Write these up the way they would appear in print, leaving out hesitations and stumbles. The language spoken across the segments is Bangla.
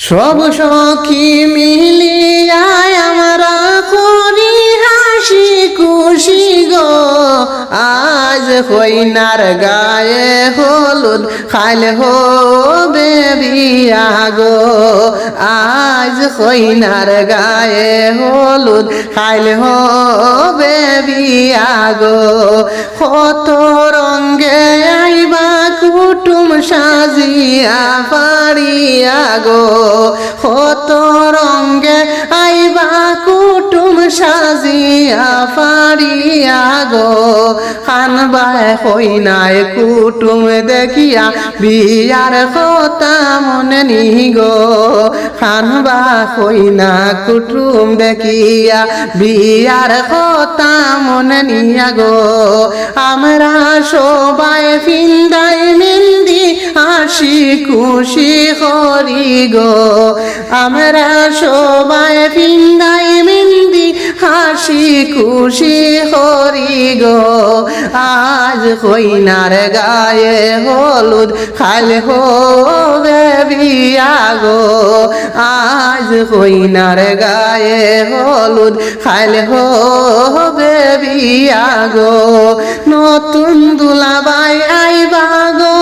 সব সখী মিলিয়া আমরা করি হাসি খুশি গো। আজ কইনার গায়ে হলুদ খাইল হবে বিয়া গো। আজ কইনার গায়ে হলুদ খাইল হবে বিয়া গো। কত রঙ্গে আইবা কুটুম সাজিয়া পারিয়া গো। কত রঙ্গে আইবা কুটুম সাজিয়া পারিয়া গো। খানবায় কইনায় কুটুম দেখিয়া বিয়ার কথা মনে নি গো। খানবা কইনা কুটুম দেখিয়া বিয়ার কথা মনে নিয়া গো। আমরা সবাই ফিন্দাই মেহেন্দি হাসি খুশি করি গো। আমরা সবাই ফিন্দাই মেহেন্দি হাসি খুশি করি গো। আজ কইনার গায়ে হলুদ খাইল হবে বিয়া গো। আজ কইনার গায়ে হলুদ খাইল হবে বিয়া গো। নতুন দুলাবাই আইবা গো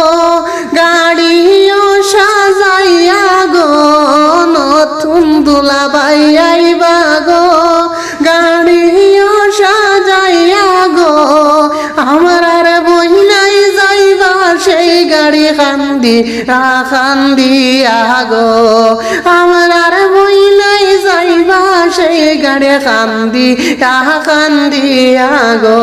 গাড়িও সাজাইয়া গো। নতুন দুলাবাই আইবা গো গাড়িও সাজাইয়া গো। আমার বহিনাই যাইবা সেই গাড়ি খান্দিয়া গো। আমার বহিনাই যাইবা সেই গাড়ি কান্দিয়া গো।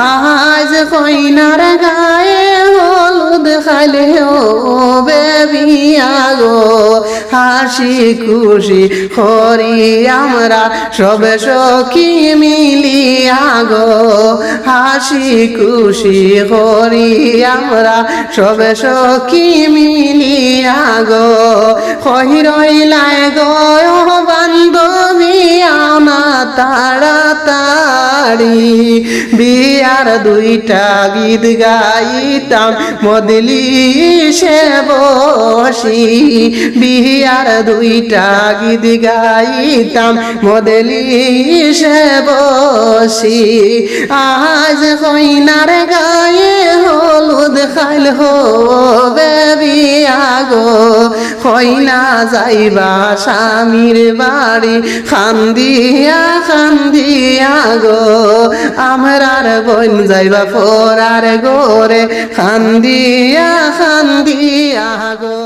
আজ কইনার গায়ে হলুদ খাইলে হবে বিয়া গো। হাসি খুশি করি আমরা সবে সখী মিলিয়া গো। হাসি খুশি করি আমরা সবে সখী মিলিয়া গো। কহি রইলাই গো বান্ধবী আনা তাড়াতাড়ি। বিয়ার দুইটা গীত গাইতাম মজলিসে বসি। বিয়ার দুইটা গীত গাইতাম মজলিসে বসি। আজ কইনার গায়ে হলুদ খাইল হবে বিয়া গো। কইনা যাইবা স্বামীর বাড়ি খান্দিয়া গো। আমরার বোন যাইবা পরার গোরে খান্দিয়া গো।